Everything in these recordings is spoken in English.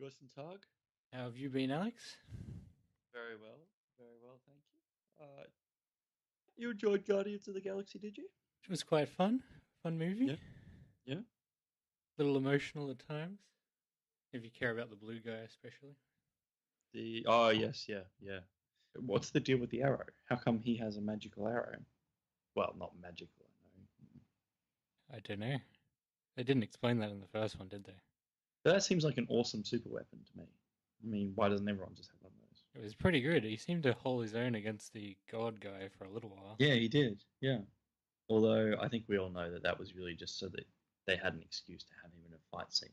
Guten Tag. How have you been, Alex? Very well, thank you. You enjoyed Guardians of the Galaxy, did you? It was quite fun. Fun movie. Yeah, yeah. A little emotional at times. If you care about the blue guy, especially. Yes, yeah. What's the deal with the arrow? How come he has a magical arrow? Well, not magical, I know. I don't know. They didn't explain that in the first one, did they? But that seems like an awesome super weapon to me. I mean, why doesn't everyone just have one of those? It was pretty good. He seemed to hold his own against the god guy for a little while. Yeah, he did. Yeah. Although I think we all know that was really just so that they had an excuse to have him in a fight scene.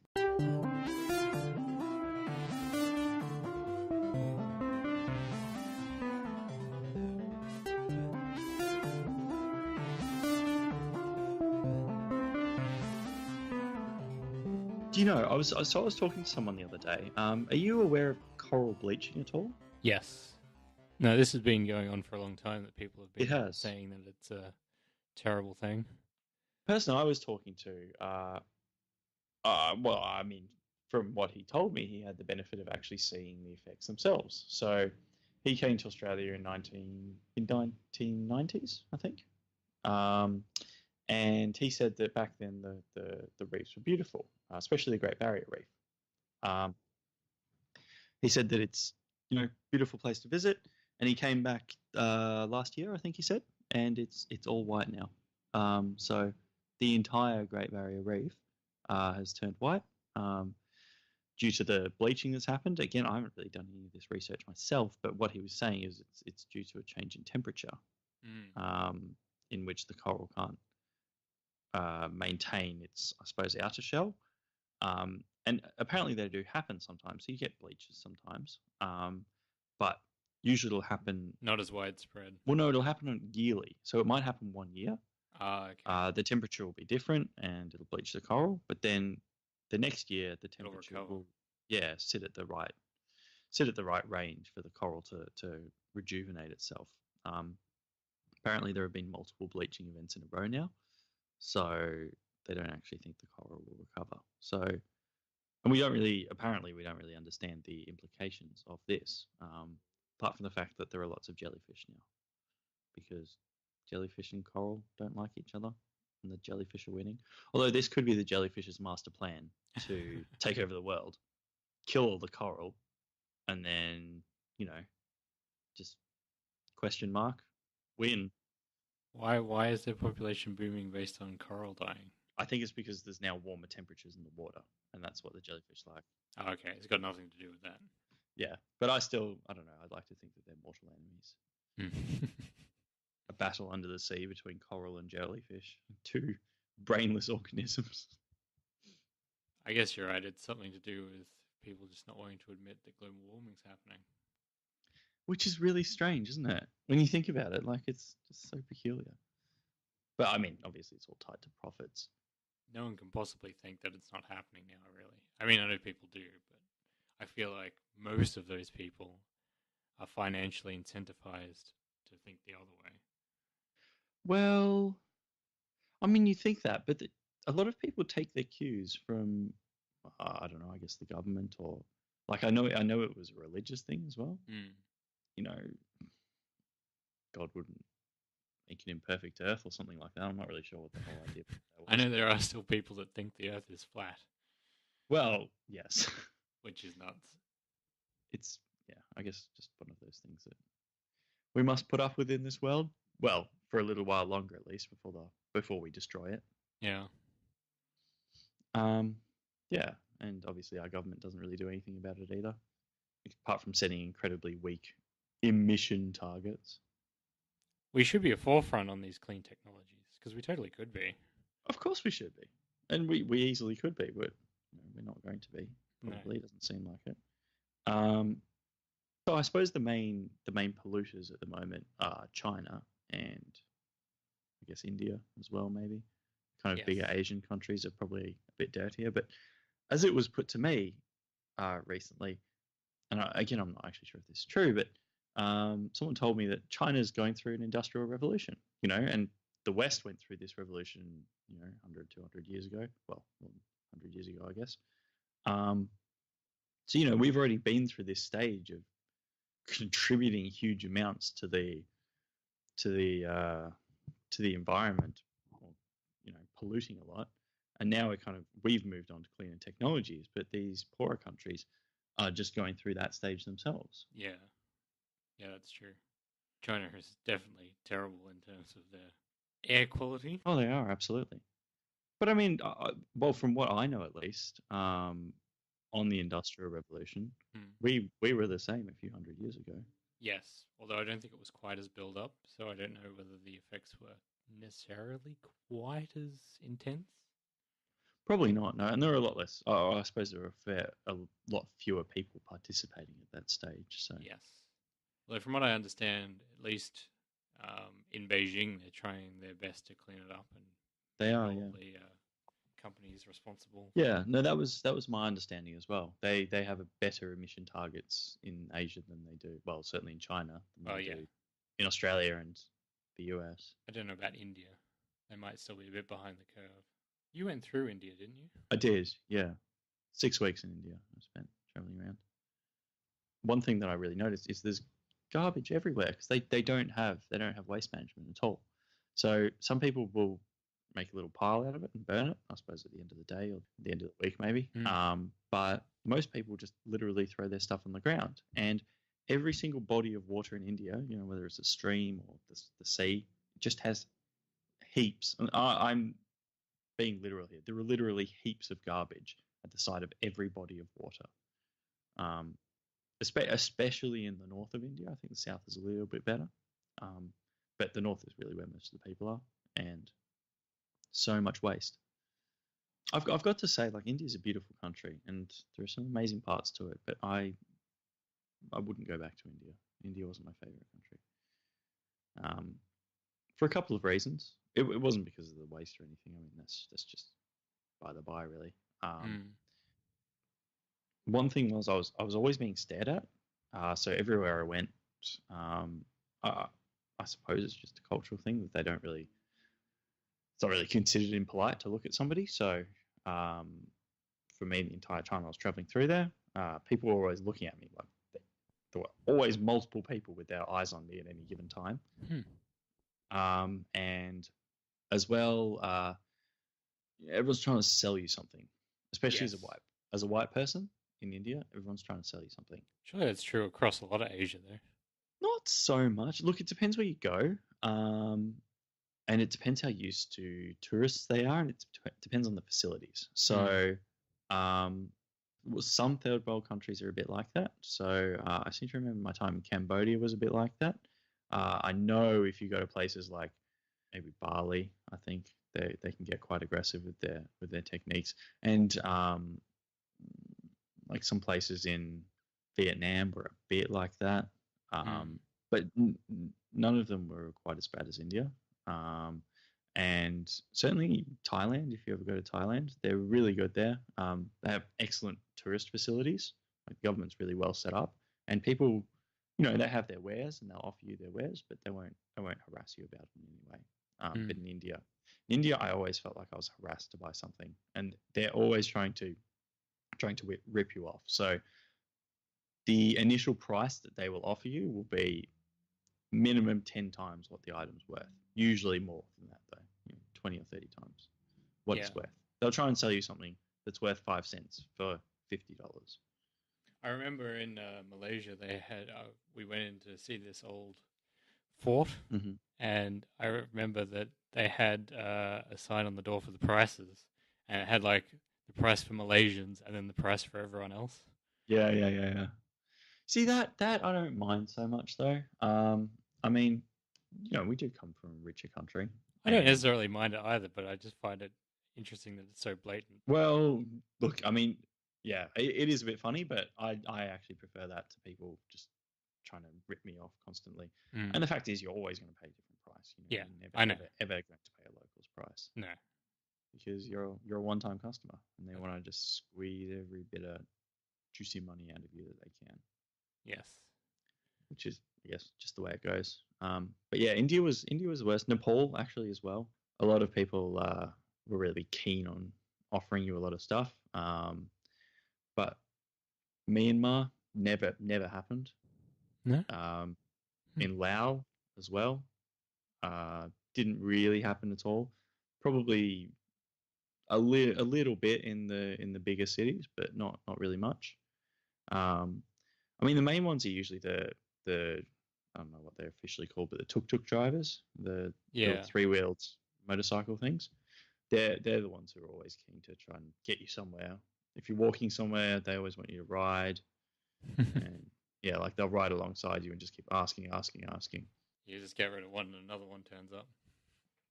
Do you know? I was talking to someone the other day. Are you aware of coral bleaching at all? Yes. No, this has been going on for a long time that people have It been has. saying that it's a terrible thing. Person I was talking to, well, I mean, from what he told me, he had the benefit of actually seeing the effects themselves. So he came to Australia in 1990s, I think. And he said that back then the reefs were beautiful, especially the Great Barrier Reef. Um, he said that it's beautiful place to visit, and he came back last year, I think he said, and it's all white now. So the entire Great Barrier Reef has turned white due to the bleaching that's happened. Again, I haven't really done any of this research myself, but what he was saying is it's due to a change in temperature, in which the coral can't maintain its, I suppose, outer shell. And apparently they do happen sometimes. So you get bleaches sometimes, but usually it'll happen. Not as widespread. Well, no, it'll happen yearly. So it might happen 1 year. Okay. The temperature will be different, and it'll bleach the coral. But then the next year, the temperature will, sit at the right range for the coral to rejuvenate itself. Apparently, there have been multiple bleaching events in a row now, so they don't actually think the coral will recover. So, and we don't really understand the implications of this, apart from the fact that there are lots of jellyfish now, because jellyfish and coral don't like each other, and the jellyfish are winning. Although this could be the jellyfish's master plan to take over the world, kill all the coral, and then, just question mark, win. Why is their population booming based on coral dying? I think it's because there's now warmer temperatures in the water, and that's what the jellyfish like. Oh, okay, it's got nothing to do with that. Yeah, but I don't know. I'd like to think that they're mortal enemies. A battle under the sea between coral and jellyfish, two brainless organisms. I guess you're right. It's something to do with people just not wanting to admit that global warming's happening. Which is really strange, isn't it? When you think about it, like, it's just so peculiar. But I mean, obviously it's all tied to profits. No one can possibly think that it's not happening now, really. I mean, I know people do, but I feel like most of those people are financially incentivized to think the other way. Well, I mean, you think that, but a lot of people take their cues from, I don't know, I guess the government, or like I know it was a religious thing as well. You know, God wouldn't make an imperfect Earth or something like that. I'm not really sure what the whole idea of that was. I know there are still people that think the Earth is flat. Well, yes. Which is nuts. It's, I guess just one of those things that we must put up with in this world. Well, for a little while longer at least, before we destroy it. Yeah. Yeah, and obviously our government doesn't really do anything about it either, apart from setting incredibly weak emission targets. We should be a forefront on these clean technologies, because we totally could be. Of course we should be. And we easily could be, but we're not going to be. Probably. No. It doesn't seem like it. So I suppose the main polluters at the moment are China and I guess India as well, maybe. Kind of bigger Asian countries are probably a bit dirtier. But as it was put to me recently, and I'm not actually sure if this is true, but someone told me that China's going through an industrial revolution, and the West went through this revolution, 100, 200 years ago. Well, 100 years ago, I guess. So we've already been through this stage of contributing huge amounts to the to the uh, to the environment, or polluting a lot. And now we've moved on to cleaner technologies, but these poorer countries are just going through that stage themselves. Yeah, that's true. China is definitely terrible in terms of their air quality. Oh, they are, absolutely. But I mean, well, from what I know, at least, on the Industrial Revolution, we were the same a few hundred years ago. Yes, although I don't think it was quite as built up, so I don't know whether the effects were necessarily quite as intense. Probably not, no. And there are a lot less. Oh, I suppose there are a lot fewer people participating at that stage. So yes, although from what I understand, at least in Beijing, they're trying their best to clean it up, and they are, all yeah. the companies responsible. Yeah, no, that was my understanding as well. They have a better emission targets in Asia than they do. Well, certainly in China than they do in Australia and the US. I don't know about India. They might still be a bit behind the curve. You went through India, didn't you? I did, yeah. 6 weeks in India I spent traveling around. One thing that I really noticed is there's garbage everywhere because they don't have waste management at all. So some people will make a little pile out of it and burn it, I suppose at the end of the day or the end of the week maybe. But most people just literally throw their stuff on the ground. And every single body of water in India, whether it's a stream or the sea, just has heaps. And I'm being literal here. There are literally heaps of garbage at the side of every body of water. Especially in the north of India. I think the south is a little bit better. But the north is really where most of the people are. And so much waste. I've got to say, like, India's a beautiful country and there are some amazing parts to it, but I wouldn't go back to India. India wasn't my favorite country. For a couple of reasons. It wasn't because of the waste or anything. I mean, that's just by the by, really. One thing was I was always being stared at. So everywhere I went, I suppose it's just a cultural thing that it's not really considered impolite to look at somebody. So for me, the entire time I was traveling through there, people were always looking at me. Like there were always multiple people with their eyes on me at any given time. And as well, everyone's trying to sell you something, especially as a white person in India. Everyone's trying to sell you something. Sure, that's true across a lot of Asia, though. Not so much. Look, it depends where you go, and it depends how used to tourists they are, and it depends on the facilities. So, some third world countries are a bit like that. So, I seem to remember my time in Cambodia was a bit like that. I know if you go to places like maybe Bali, I think they can get quite aggressive with their techniques, and like some places in Vietnam were a bit like that, but none of them were quite as bad as India. And certainly Thailand, if you ever go to Thailand, they're really good there. They have excellent tourist facilities. Like the government's really well set up, and people, they have their wares and they'll offer you their wares, but they won't harass you about it in any way. But in India, I always felt like I was harassed to buy something, and they're always trying to rip you off. So the initial price that they will offer you will be minimum 10 times what the item's worth. Usually more than that, though, 20 or 30 times what it's worth. They'll try and sell you something that's worth 5 cents for $50. I remember in Malaysia, they had we went in to see this old fort, and I remember that they had a sign on the door for the prices, and it had like the price for Malaysians and then the price for everyone else. Yeah. See, that I don't mind so much, though. I mean, we do come from a richer country. I don't necessarily mind it either, but I just find it interesting that it's so blatant. Well, look, I mean, yeah, it is a bit funny, but I actually prefer that to people just trying to rip me off constantly. And the fact is, you're always going to pay a different price. You're never, I know. Ever going to pay a local's price. No. Because you're a one-time customer, and they want to just squeeze every bit of juicy money out of you that they can. Yes. Which is, I guess, just the way it goes. But yeah, India was worse. Nepal actually as well. A lot of people were really keen on offering you a lot of stuff. But Myanmar never happened. No. In Laos as well, didn't really happen at all. Probably a little bit in the bigger cities, but not really much. I mean, the main ones are usually the I don't know what they're officially called, but the tuk-tuk drivers, the three-wheeled motorcycle things. They're the ones who are always keen to try and get you somewhere. If you're walking somewhere, they always want you to ride, and yeah, like they'll ride alongside you and just keep asking. You just get rid of one, and another one turns up.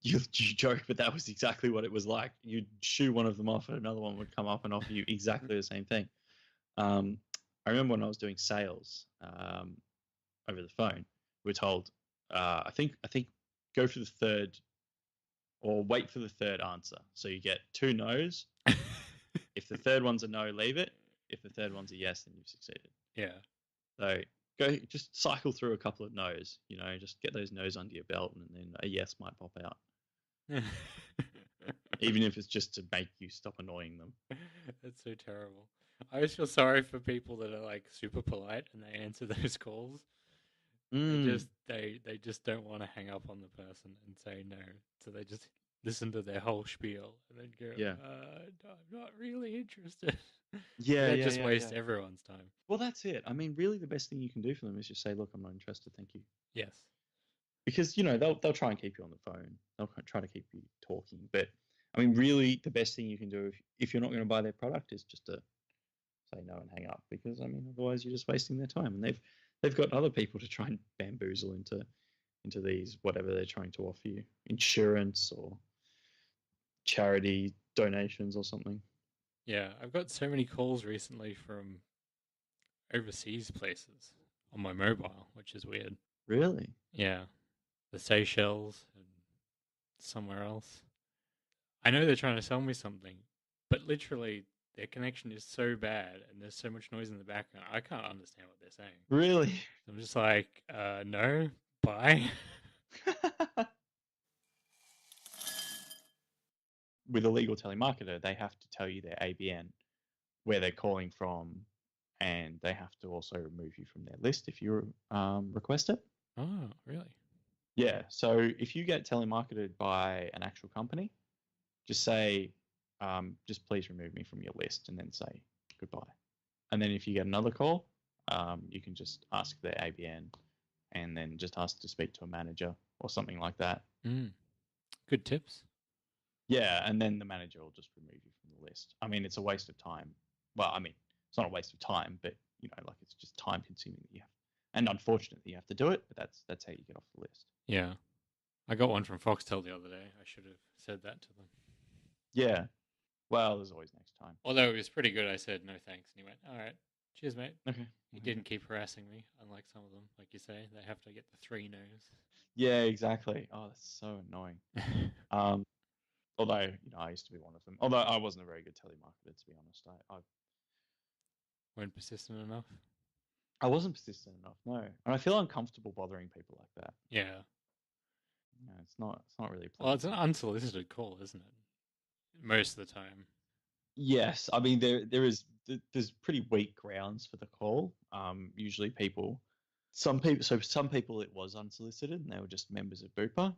You joke, but that was exactly what it was like. You'd shoo one of them off, and another one would come up and offer you exactly the same thing. I remember when I was doing sales over the phone, we were told, I think go for the third, or wait for the third answer. So you get 2 no's. If the third one's a no, leave it. If the third one's a yes, then you've succeeded. Yeah. So go, just cycle through a couple of no's. Just get those no's under your belt, and then a yes might pop out. Even if it's just to make you stop annoying them. That's so terrible. I always feel sorry for people that are like super polite and they answer those calls. They just don't want to hang up on the person and say no, so they just listen to their whole spiel and then go, I'm not really interested. They just waste everyone's time. Well, that's it. I mean, really, the best thing you can do for them is just say, "Look, I'm not interested. Thank you." Yes. Because they'll try and keep you on the phone. They'll try to keep you talking. But I mean, really, the best thing you can do if you're not going to buy their product is just to say no and hang up. Because I mean, otherwise you're just wasting their time, and they've got other people to try and bamboozle into these whatever they're trying to offer you, insurance or charity donations or something. Yeah, I've got so many calls recently from overseas places on my mobile, which is weird. Really? Yeah. The Seychelles and somewhere else. I know they're trying to sell me something, but literally their connection is so bad and there's so much noise in the background, I can't understand what they're saying. Really? I'm just like, no, bye. With a legal telemarketer, they have to tell you their ABN, where they're calling from, and they have to also remove you from their list if you request it. Oh, really? Yeah. So if you get telemarketed by an actual company, just say, just please remove me from your list, and then say goodbye. And then if you get another call, you can just ask their ABN, and then just ask to speak to a manager or something like that. Good tips. Yeah, and then the manager will just remove you from the list. I mean, it's a waste of time. Well, I mean, it's not a waste of time, but like it's just time consuming that you have, and unfortunate that you have to do it. But that's how you get off the list. Yeah, I got one from Foxtel the other day. I should have said that to them. Yeah. Well, there's always next time. Although it was pretty good, I said no thanks, and he went, "All right, cheers, mate." Okay. He didn't keep harassing me, unlike some of them. Like you say, they have to get the 3 no's. Yeah, exactly. Oh, that's so annoying. Although I used to be one of them. Although I wasn't a very good telemarketer, to be honest. I weren't persistent enough. I wasn't persistent enough. No, and I feel uncomfortable bothering people like that. Yeah. No, it's not really. Well, it's an unsolicited call, isn't it? Most of the time. Yes, I mean there's pretty weak grounds for the call. Usually some people it was unsolicited and they were just members of Bupa.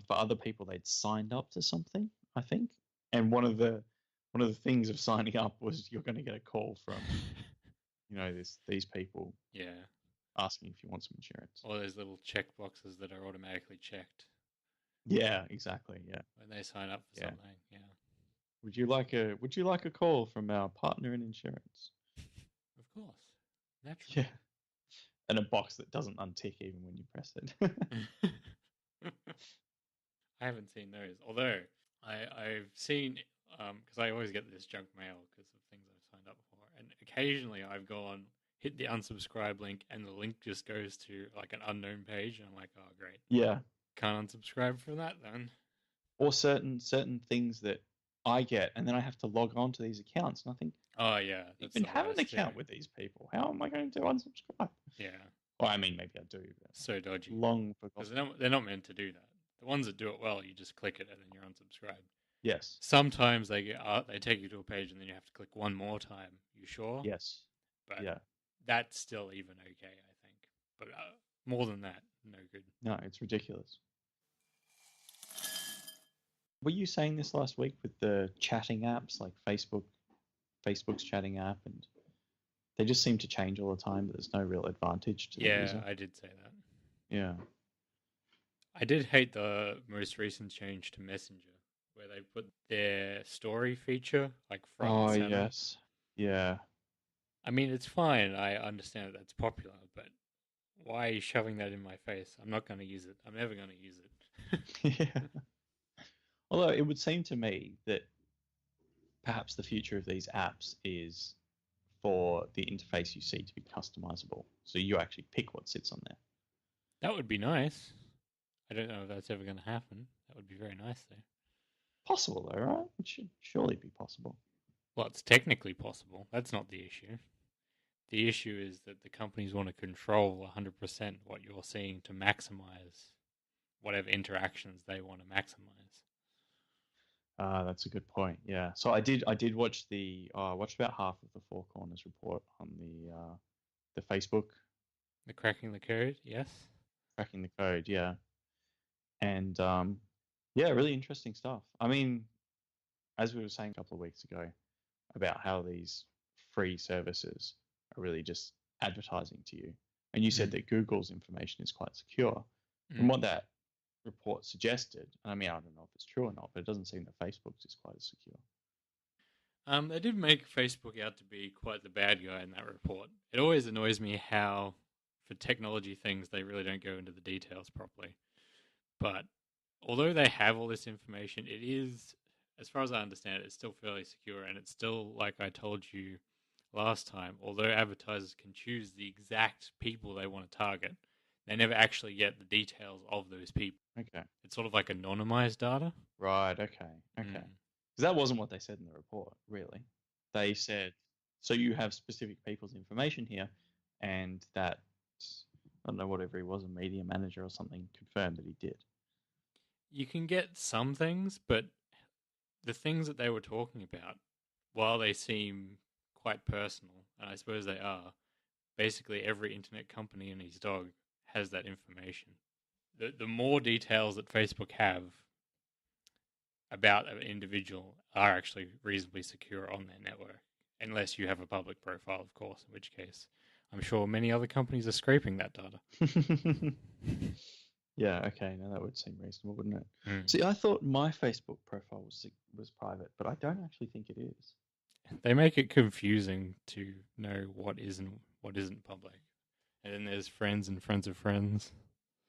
For other people they'd signed up to something, I think. And one of the things of signing up was you're going to get a call from these people. Yeah. Asking if you want some insurance. Or those little check boxes that are automatically checked. Yeah, exactly. Yeah. When they sign up for something. Yeah. Would you like a call from our partner in insurance? Of course. Naturally. Yeah. And a box that doesn't untick even when you press it. I haven't seen those. Although I've seen, because I always get this junk mail because of things I've signed up for. And occasionally I've gone, hit the unsubscribe link, and the link just goes to like an unknown page. And I'm like, oh, great. Yeah. Can't unsubscribe from that then. Or certain things that I get, and then I have to log on to these accounts, and I think, oh yeah, you even have an account with these people. How am I going to unsubscribe? Yeah. Well, I mean, maybe I do. But so dodgy. Long because they're not meant to do that. The ones that do it well, you just click it and then you're unsubscribed. Yes. Sometimes they take you to a page and then you have to click one more time. You sure? Yes. But yeah, that's still even okay, I think. But more than that, no good. no, it's ridiculous. Were you saying this last week with the chatting apps like Facebook's chatting app, and they just seem to change all the time, but there's no real advantage to the user? Yeah, I did say that. Yeah. I did hate the most recent change to Messenger, where they put their story feature like front and Oh, center. yes. Yeah. I mean, it's fine. I understand that that's popular, but why are you shoving that in my face? I'm not going to use it. I'm never going to use it. Yeah. Although it would seem to me that perhaps the future of these apps is for the interface you see to be customizable. So you actually pick what sits on there. That would be nice. I don't know if that's ever going to happen. That would be very nice, though. Possible, though, right? It should surely be possible. Well, it's technically possible. That's not the issue. The issue is that the companies want to control 100% what you're seeing to maximize whatever interactions they want to maximize. That's a good point. Yeah. So I did watch I watched about half of the Four Corners report on the Facebook. The cracking the code, yes. Cracking the code, yeah. And yeah, really interesting stuff. I mean, as we were saying a couple of weeks ago about how these free services are really just advertising to you. And you said that Google's information is quite secure. From what that report suggested, I mean, I don't know if it's true or not, but it doesn't seem that Facebook's is quite as secure. They did make Facebook out to be quite the bad guy in that report. It always annoys me how, for technology things, they really don't go into the details properly. But although they have all this information, it is, as far as I understand it, it's still fairly secure. And it's still, like I told you last time, although advertisers can choose the exact people they want to target, they never actually get the details of those people. Okay. It's sort of like anonymized data. Right, okay. Because that wasn't what they said in the report, really. They said, so you have specific people's information here, and that, I don't know, whatever he was, a media manager or something, confirmed that he did. You can get some things, but the things that they were talking about, while they seem quite personal, and I suppose they are, basically every internet company and his dog has that information. The more details that Facebook have about an individual are actually reasonably secure on their network, unless you have a public profile, of course, in which case I'm sure many other companies are scraping that data. Yeah, okay, now that would seem reasonable, wouldn't it? See, I thought my Facebook profile was private, but I don't actually think it is. They make it confusing to know what isn't public. And then there's friends and friends of friends.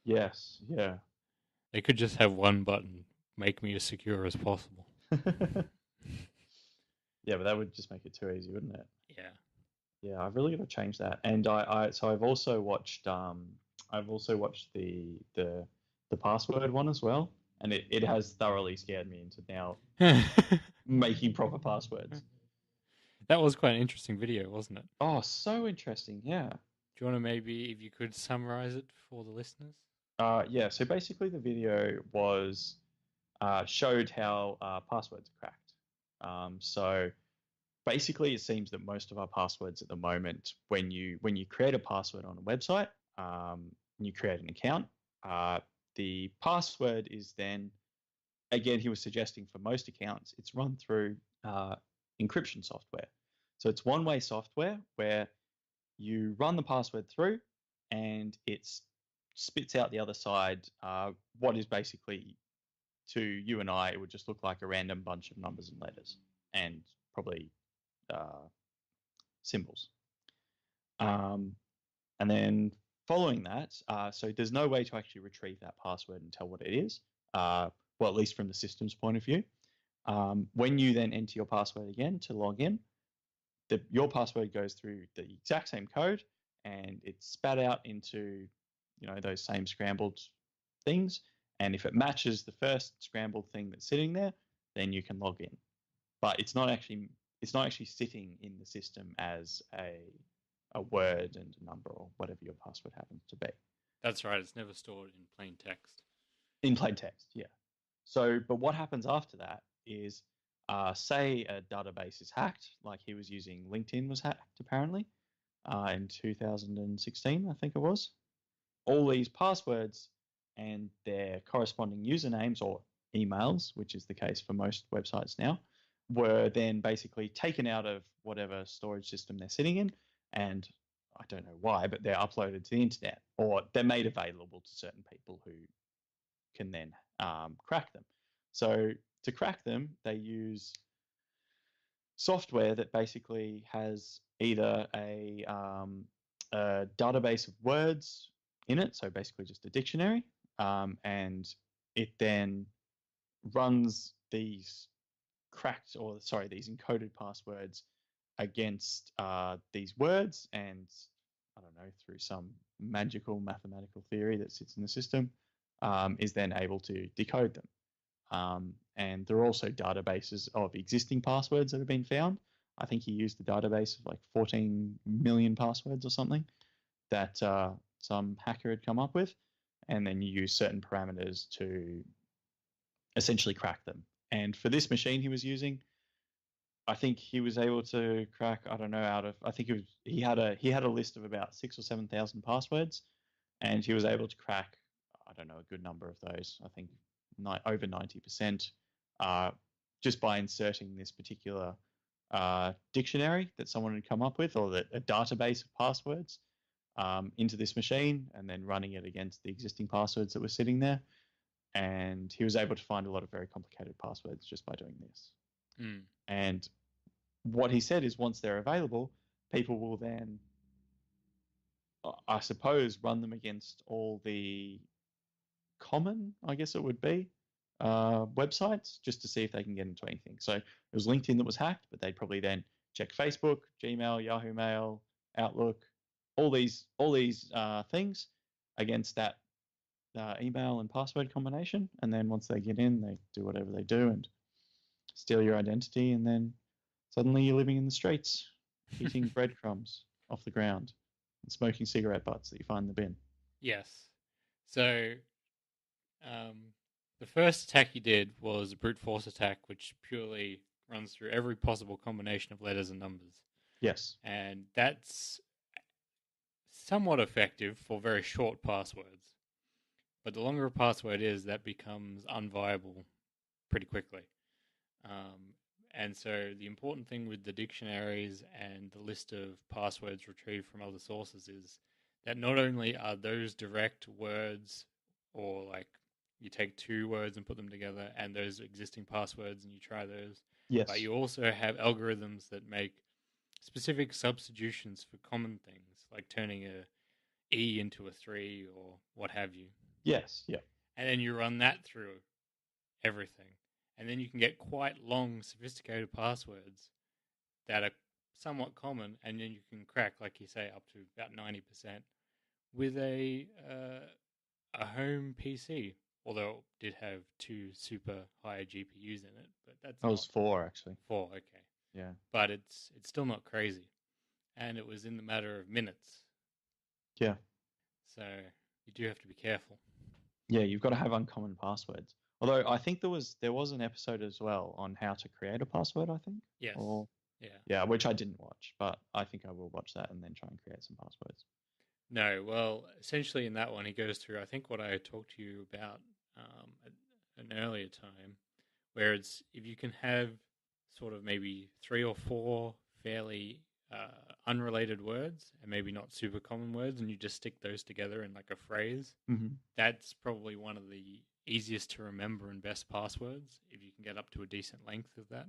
Yes, yeah. They could just have one button, make me as secure as possible. Yeah, but that would just make it too easy, wouldn't it? Yeah. Yeah, I've really got to change that. And I've also watched the password one as well, and it has thoroughly scared me into now making proper passwords. That was quite an interesting video, wasn't it? Oh, so interesting, yeah. Do you want to maybe, if you could summarize it for the listeners? Yeah, so basically the video was showed how passwords are cracked. So basically it seems that most of our passwords at the moment, when you create a password on a website, and you create an account, the password is then, again, he was suggesting for most accounts, it's run through encryption software. So it's one-way software where you run the password through and it spits out the other side what is basically, to you and I, it would just look like a random bunch of numbers and letters and probably symbols. And then following that, so there's no way to actually retrieve that password and tell what it is, well, at least from the system's point of view. When you then enter your password again to log in, your password goes through the exact same code and it's spat out into, those same scrambled things. And if it matches the first scrambled thing that's sitting there, then you can log in. But it's not actually sitting in the system as a word and a number or whatever your password happens to be. That's right. It's never stored in plain text. In plain text, yeah. So, but what happens after that is, say a database is hacked, like he was using LinkedIn was hacked, apparently. in 2016, I think it was. All these passwords and their corresponding usernames or emails, which is the case for most websites now, were then basically taken out of whatever storage system they're sitting in, and I don't know why, but they're uploaded to the internet, or they're made available to certain people who can then crack them. So to crack them, they use software that basically has either a database of words in it, so basically just a dictionary, and it then runs these these encoded passwords against these words, and I don't know, through some magical mathematical theory that sits in the system, is then able to decode them. And there are also databases of existing passwords that have been found. I think he used a database of like 14 million passwords or something that some hacker had come up with, and then you use certain parameters to essentially crack them. And for this machine he was using, I think he was able to crack, I don't know, I think he had a list of about 6,000 or 7,000 passwords, and he was able to crack, I don't know, a good number of those. I think over 90%, just by inserting this particular dictionary that someone had come up with, or a database of passwords into this machine, and then running it against the existing passwords that were sitting there. And he was able to find a lot of very complicated passwords just by doing this. And what he said is, once they're available, people will then, I suppose, run them against all the common, I guess it would be, websites, just to see if they can get into anything. So it was LinkedIn that was hacked, but they'd probably then check Facebook, Gmail, Yahoo Mail, Outlook, all these things against that email and password combination. And then once they get in, they do whatever they do and steal your identity, and then suddenly you're living in the streets, eating breadcrumbs off the ground and smoking cigarette butts that you find in the bin. Yes. So the first attack he did was a brute force attack, which purely runs through every possible combination of letters and numbers. Yes. And that's somewhat effective for very short passwords. But the longer a password is, that becomes unviable pretty quickly. And so the important thing with the dictionaries and the list of passwords retrieved from other sources is that not only are those direct words, or like you take two words and put them together, and those existing passwords and you try those, yes, but you also have algorithms that make specific substitutions for common things, like turning a E into a 3 or what have you. Yes, yeah. And then you run that through everything. And then you can get quite long, sophisticated passwords that are somewhat common, and then you can crack, like you say, up to about 90% with a home PC. Although it did have 2 super high GPUs in it, but that's was 4 actually. 4, okay. Yeah, but it's still not crazy, and it was in the matter of minutes. Yeah. So you do have to be careful. Yeah, you've got to have uncommon passwords. Although I think there was an episode as well on how to create a password, I think. Yes. Yeah, which I didn't watch, but I think I will watch that and then try and create some passwords. No, well, essentially in that one, he goes through, I think, what I talked to you about at an earlier time, where it's if you can have sort of maybe 3 or 4 fairly unrelated words and maybe not super common words, and you just stick those together in like a phrase, that's probably one of the easiest to remember and best passwords if you can get up to a decent length of that.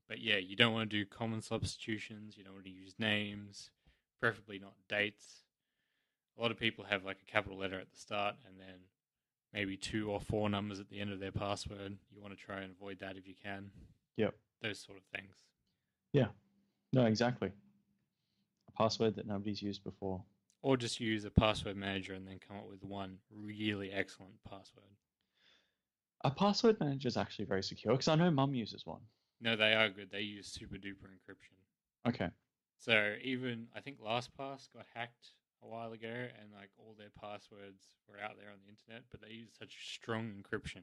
But yeah, you don't want to do common substitutions. You don't want to use names, preferably not dates. A lot of people have like a capital letter at the start and then maybe 2 or 4 numbers at the end of their password. You want to try and avoid that if you can. Yep. Those sort of things. Yeah. No, exactly. A password that nobody's used before. Or just use a password manager and then come up with one really excellent password. A password manager is actually very secure, because I know Mum uses one. No, they are good. They use super duper encryption. Okay. So even, I think LastPass got hacked a while ago, and like all their passwords were out there on the internet, but they use such strong encryption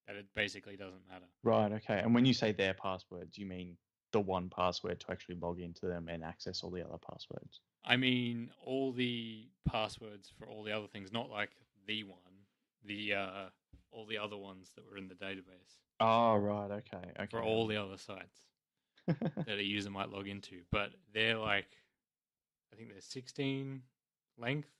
that it basically doesn't matter. Right, okay. And when you say their passwords, you mean the one password to actually log into them and access all the other passwords? I mean, all the passwords for all the other things, not like the one, the all the other ones that were in the database Oh, right. Okay. for all the other sites that a user might log into. But they're like, I think they're 16 length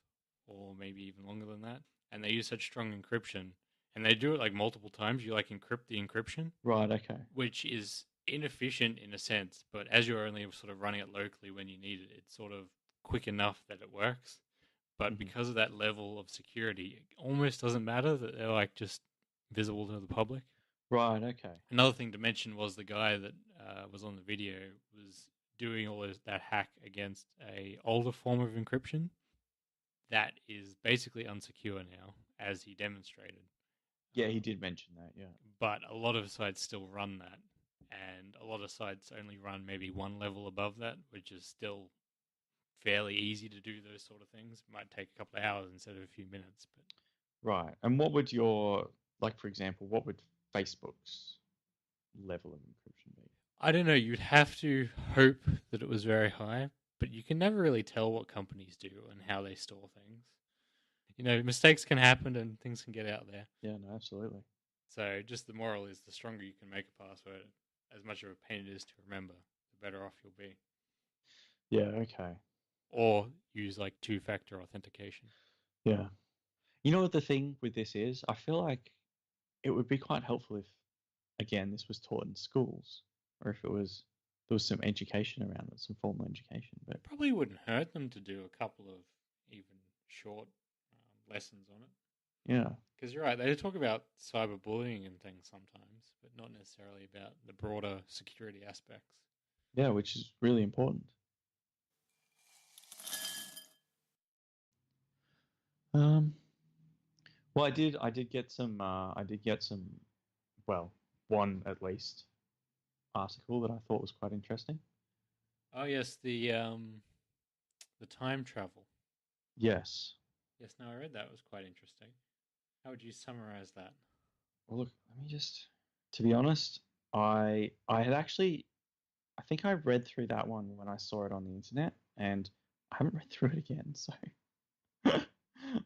or maybe even longer than that. And they use such strong encryption. And they do it like multiple times. You like encrypt the encryption. Right, okay. Which is inefficient in a sense. But as you're only sort of running it locally when you need it, it's sort of quick enough that it works. But because of that level of security, it almost doesn't matter that they're like just visible to the public. Right, okay. Another thing to mention was the guy that was on the video was doing all that hack against a older form of encryption that is basically unsecure now, as he demonstrated. Yeah, he did mention that, yeah. But a lot of sites still run that, and a lot of sites only run maybe one level above that, which is still fairly easy to do those sort of things. It might take a couple of hours instead of a few minutes. But right. And what would your, like, for example, what would Facebook's level of encryption be? I don't know. You'd have to hope that it was very high, but you can never really tell what companies do and how they store things. You know, mistakes can happen and things can get out there. Yeah, no, absolutely. So just the moral is the stronger you can make a password, as much of a pain it is to remember, the better off you'll be. Yeah, okay. Or use like two-factor authentication. Yeah. You know what the thing with this is? I feel like it would be quite helpful if, again, this was taught in schools, or if there was some education around it, some formal education. But it probably wouldn't hurt them to do a couple of even short lessons on it. Yeah. Because you're right, they talk about cyberbullying and things sometimes, but not necessarily about the broader security aspects. Yeah, which is really important. Well, I did get some, well, one at least article that I thought was quite interesting. Oh yes, the time travel. Yes. Yes, no, I read that. It was quite interesting. How would you summarize that? Well, look, let me just, to be honest, I had actually, I think I read through that one when I saw it on the internet, and I haven't read through it again, so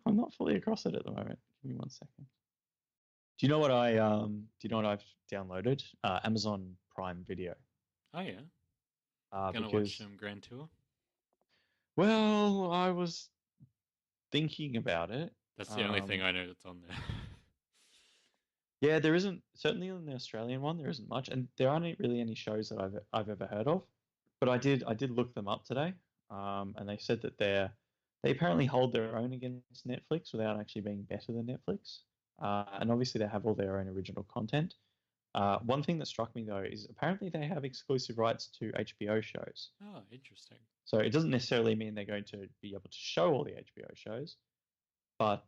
I'm not fully across it at the moment. Give me 1 second. Do you know what I've downloaded? Amazon Prime Video. Oh yeah. Gonna Because watch Grand Tour? well, I was thinking about it. That's the only thing I know that's on there. Yeah, there isn't, certainly on the Australian one, there isn't much, and there aren't really any shows that I've ever heard of. But I did look them up today, and they said that they apparently hold their own against Netflix without actually being better than Netflix. And obviously they have all their own original content. One thing that struck me though is apparently they have exclusive rights to HBO shows. Oh, interesting. So it doesn't necessarily mean they're going to be able to show all the HBO shows, but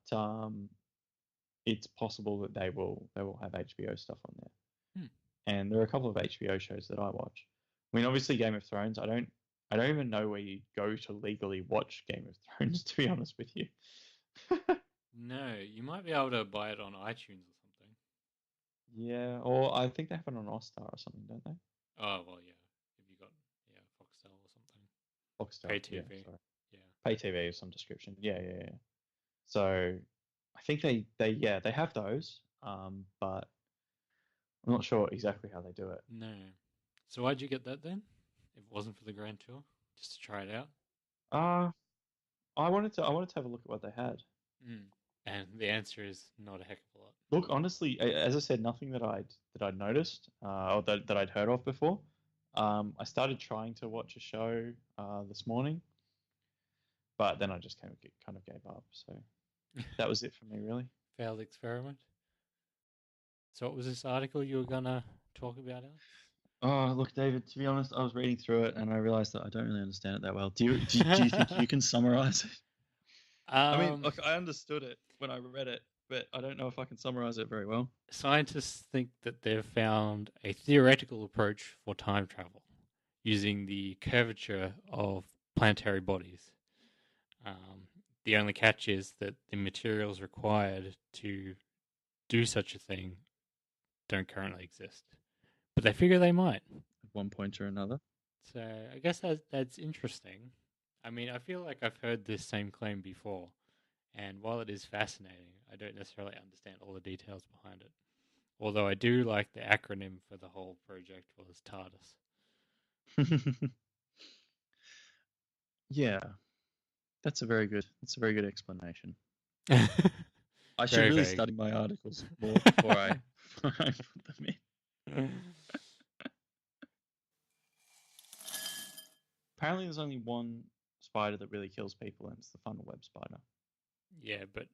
it's possible that they will have HBO stuff on there. And there are a couple of HBO shows that I watch. I mean, obviously Game of Thrones. I don't even know where you go to legally watch Game of Thrones, to be honest with you. No, you might be able to buy it on iTunes or something. Yeah, or I think they have it on Austar or something, don't they? Oh well, yeah. If you got Foxtel or something. Foxtel, Pay TV. Yeah. Pay TV of some description. Yeah. So I think they have those, but I'm not sure exactly how they do it. No. So why'd you get that then? If it wasn't for the Grand Tour, just to try it out. I wanted to have a look at what they had. And the answer is not a heck of a lot. Look, honestly, as I said, nothing that I'd noticed or that I'd heard of before. I started trying to watch a show this morning, but then I just kind of gave up. So that was it for me, really. Failed experiment. So what was this article you were gonna talk about, Alex? Oh, look, David. To be honest, I was reading through it and I realized that I don't really understand it that well. Do you think you can summarize it? I mean, look, I understood it when I read it, but I don't know if I can summarize it very well. Scientists think that they've found a theoretical approach for time travel using the curvature of planetary bodies. The only catch is that the materials required to do such a thing don't currently exist. But they figure they might. At one point or another. So I guess that's interesting. I mean, I feel like I've heard this same claim before, and while it is fascinating, I don't necessarily understand all the details behind it. Although I do like the acronym for the whole project was TARDIS. Yeah, that's a very good explanation. I should Very really vague. study my articles more before I put them in. Apparently, there's only one spider that really kills people, and it's the funnel web spider. Yeah, but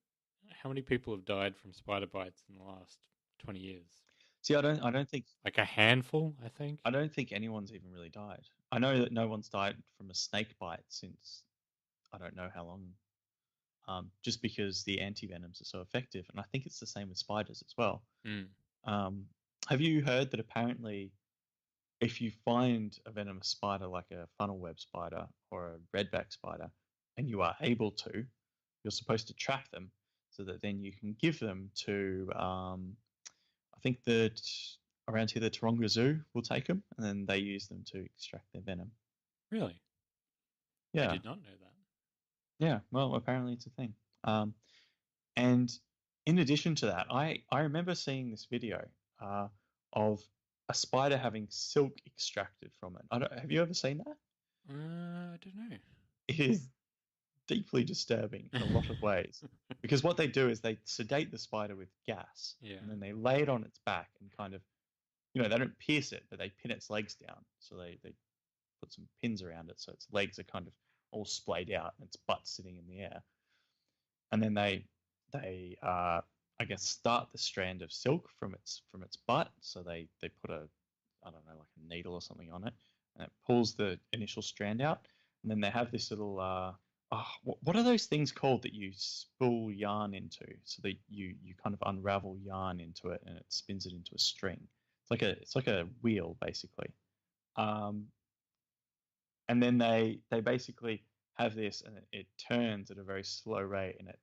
how many people have died from spider bites in the last 20 years? See, I don't think like a handful. I think. I don't think anyone's even really died. I know that no one's died from a snake bite since I don't know how long. Just because the antivenoms are so effective, and I think it's the same with spiders as well. Have you heard that apparently, if you find a venomous spider like a funnel web spider or a redback spider, and you are able to, you're supposed to trap them so that then you can give them to, I think that around here the Taronga Zoo will take them, and then they use them to extract their venom. Really? Yeah. I did not know that. Yeah, well, apparently it's a thing. And in addition to that, I remember seeing this video of a spider having silk extracted from it. Have you ever seen that? I don't know. It is deeply disturbing in a lot of ways because what they do is they sedate the spider with gas, and then they lay it on its back and kind of, they don't pierce it, but they pin its legs down. So they put some pins around it so its legs are kind of all splayed out and its butt sitting in the air. And then they I guess start the strand of silk from its butt. So they put I don't know, like a needle or something on it, and it pulls the initial strand out. And then they have this little what are those things called that you spool yarn into? So that you kind of unravel yarn into it and it spins it into a string. It's like a wheel basically. And then they basically have this, and it turns at a very slow rate, and it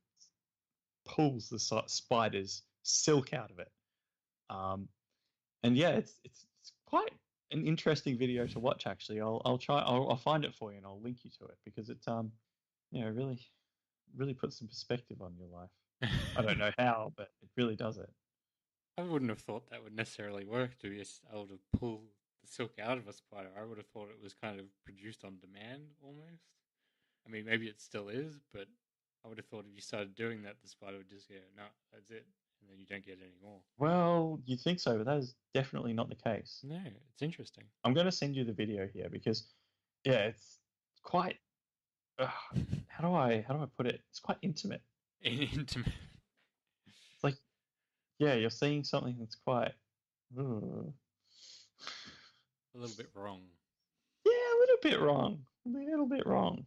pulls the spider's silk out of it. And yeah, it's quite an interesting video to watch. Actually, I'll find it for you and I'll link you to it because it's really puts some perspective on your life. I don't know how, but it really does it. I wouldn't have thought that would necessarily work to be able to pull the silk out of a spider. I would have thought it was kind of produced on demand almost. I mean, maybe it still is, but I would have thought if you started doing that, the spider would just go, no, that's it. And then you don't get any more. Well, you think so, but that is definitely not the case. No, it's interesting. I'm going to send you the video here because, yeah, it's quite. How do I put it? It's quite intimate. Intimate. It's like, yeah, you're seeing something that's quite. A little bit wrong. Yeah, a little bit wrong. A little bit wrong.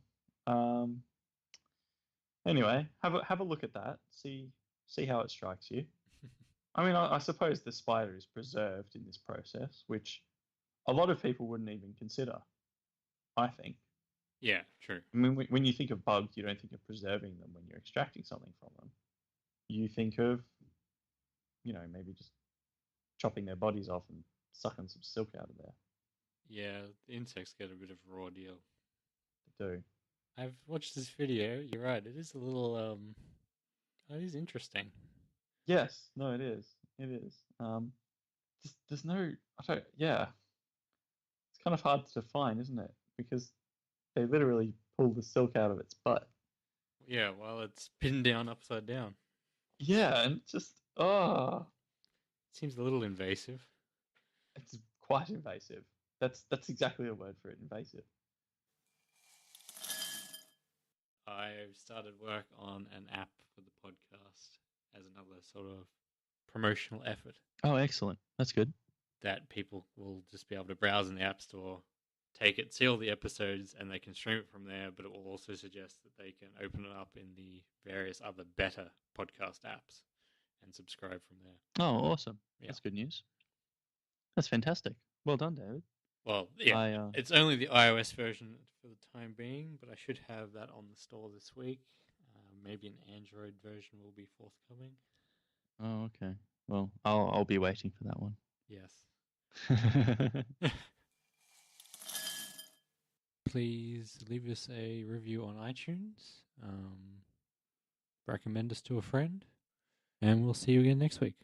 Anyway, have a look at that. See how it strikes you. I mean, I suppose the spider is preserved in this process, which a lot of people wouldn't even consider, I think. Yeah, true. I mean, when you think of bugs, you don't think of preserving them when you're extracting something from them. You think of, maybe just chopping their bodies off and sucking some silk out of there. Yeah, the insects get a bit of a raw deal. They do. I've watched this video. You're right. It is a little, it is interesting. Yes. No, it is. It is. There's no, yeah. It's kind of hard to define, isn't it? Because they literally pull the silk out of its butt. Yeah, while it's pinned down upside down. Yeah, and just, Seems a little invasive. It's quite invasive. That's exactly the word for it, invasive. I've started work on an app for the podcast as another sort of promotional effort. Oh, excellent. That's good. That people will just be able to browse in the App Store, take it, see all the episodes, and they can stream it from there, but it will also suggest that they can open it up in the various other better podcast apps and subscribe from there. Oh, awesome. Yeah. That's good news. That's fantastic. Well done, David. Well, yeah, it's only the iOS version for the time being, but I should have that on the store this week. Maybe an Android version will be forthcoming. Oh, okay. Well, I'll be waiting for that one. Yes. please leave us a review on iTunes. Recommend us to a friend. And we'll see you again next week.